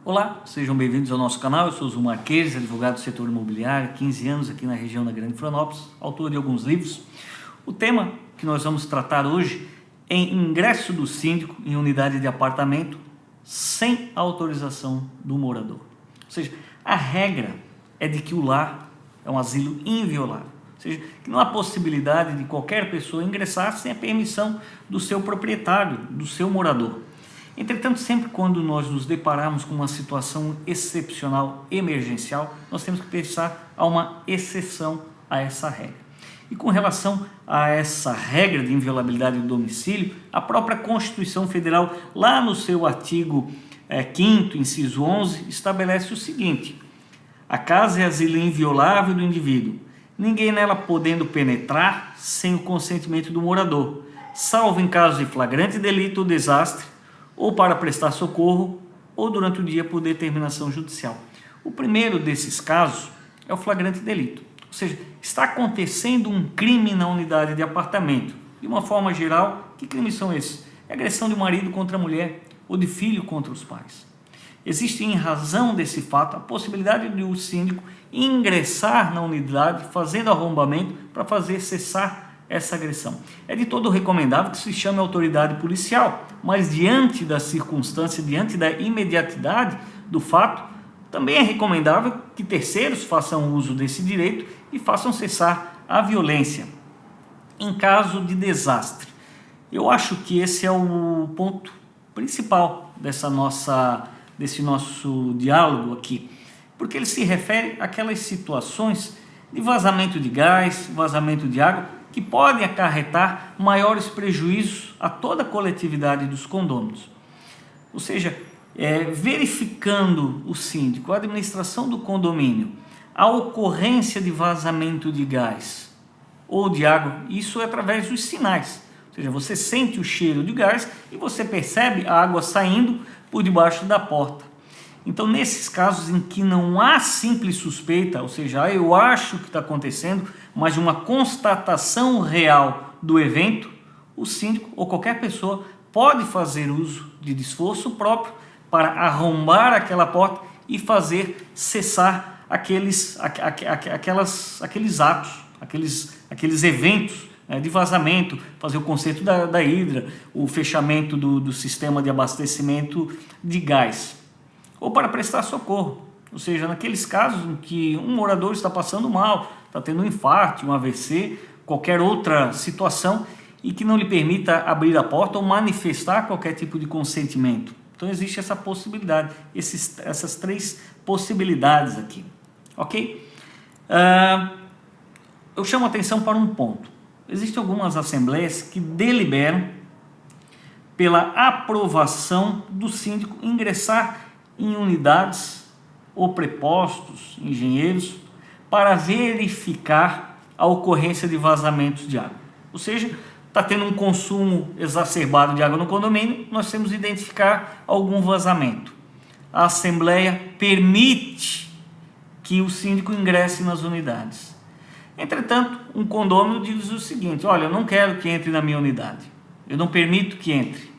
Olá, sejam bem-vindos ao nosso canal. Eu sou o Zu Marques, advogado do setor imobiliário, 15 anos aqui na região da Grande Florianópolis, autor de alguns livros. O tema que nós vamos tratar hoje é ingresso do síndico em unidade de apartamento sem autorização do morador. Ou seja, a regra é de que o lar é um asilo inviolável, ou seja, que não há possibilidade de qualquer pessoa ingressar sem a permissão do seu proprietário, do seu morador. Entretanto, sempre quando nós nos depararmos com uma situação excepcional, emergencial, nós temos que pensar a uma exceção a essa regra. E com relação a essa regra de inviolabilidade do domicílio, a própria Constituição Federal, lá no seu artigo 5º, inciso 11, estabelece o seguinte: a casa é asilo inviolável do indivíduo, ninguém nela podendo penetrar sem o consentimento do morador, salvo em caso de flagrante delito ou desastre, ou para prestar socorro, ou durante o dia por determinação judicial. O primeiro desses casos é o flagrante delito, ou seja, está acontecendo um crime na unidade de apartamento. De uma forma geral, que crimes são esses? É agressão de marido contra a mulher, ou de filho contra os pais. Existe, em razão desse fato, a possibilidade de o síndico ingressar na unidade, fazendo arrombamento para fazer cessar essa agressão. É de todo recomendável que se chame a autoridade policial, mas diante da circunstância, diante da imediatidade do fato, também é recomendável que terceiros façam uso desse direito e façam cessar a violência em caso de desastre. Eu acho que esse é o ponto principal desse nosso diálogo aqui, porque ele se refere àquelas situações de vazamento de gás, vazamento de água, que podem acarretar maiores prejuízos a toda a coletividade dos condôminos. Ou seja, verificando o síndico, a administração do condomínio, a ocorrência de vazamento de gás ou de água, isso é através dos sinais. Ou seja, você sente o cheiro de gás e você percebe a água saindo por debaixo da porta. Então, nesses casos em que não há simples suspeita, ou seja, eu acho que está acontecendo, mas uma constatação real do evento, o síndico ou qualquer pessoa pode fazer uso de esforço próprio para arrombar aquela porta e fazer cessar aqueles atos, aqueles eventos de vazamento, fazer o conserto da hidra, o fechamento do sistema de abastecimento de gás, ou para prestar socorro, ou seja, naqueles casos em que um morador está passando mal, está tendo um infarto, um AVC, qualquer outra situação e que não lhe permita abrir a porta ou manifestar qualquer tipo de consentimento. Então existe essa possibilidade, essas três possibilidades aqui, ok? Eu chamo a atenção para um ponto. Existem algumas assembleias que deliberam pela aprovação do síndico ingressar em unidades ou prepostos, engenheiros, para verificar a ocorrência de vazamentos de água. Ou seja, está tendo um consumo exacerbado de água no condomínio, nós temos que identificar algum vazamento. A Assembleia permite que o síndico ingresse nas unidades. Entretanto, um condômino diz o seguinte: olha, eu não quero que entre na minha unidade, eu não permito que entre.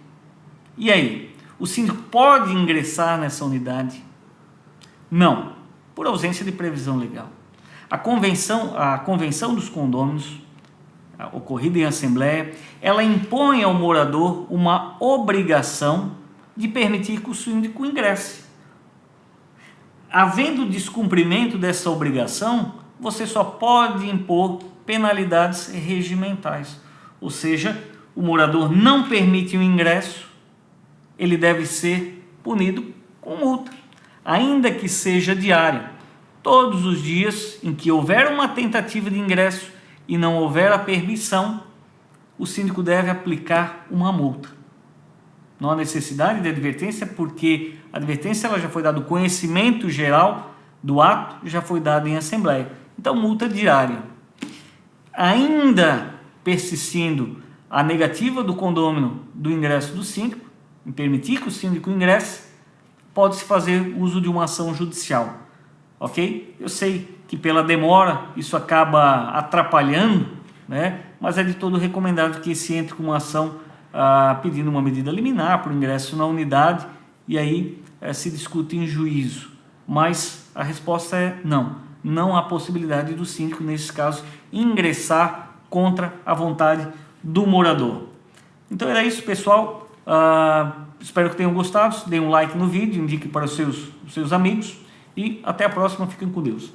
E aí? O síndico pode ingressar nessa unidade? Não, por ausência de previsão legal. A convenção dos condôminos, ocorrida em assembleia, ela impõe ao morador uma obrigação de permitir que o síndico ingresse. Havendo descumprimento dessa obrigação, você só pode impor penalidades regimentais. Ou seja, o morador não permite o ingresso, ele deve ser punido com multa, ainda que seja diária. Todos os dias em que houver uma tentativa de ingresso e não houver a permissão, o síndico deve aplicar uma multa. Não há necessidade de advertência, porque a advertência ela já foi dada, o conhecimento geral do ato já foi dado em assembleia. Então, multa diária. Ainda persistindo a negativa do condômino do ingresso do síndico, em permitir que o síndico ingresse, pode-se fazer uso de uma ação judicial, ok? Eu sei que pela demora isso acaba atrapalhando né? Mas é de todo recomendado que se entre com uma ação pedindo uma medida liminar por ingresso na unidade e aí se discute em juízo. Mas a resposta é não. Não há possibilidade do síndico, nesses casos, ingressar contra a vontade do morador. Então era isso, pessoal. Espero que tenham gostado. Deem um like no vídeo, indique para os seus amigos e até a próxima. Fiquem com Deus.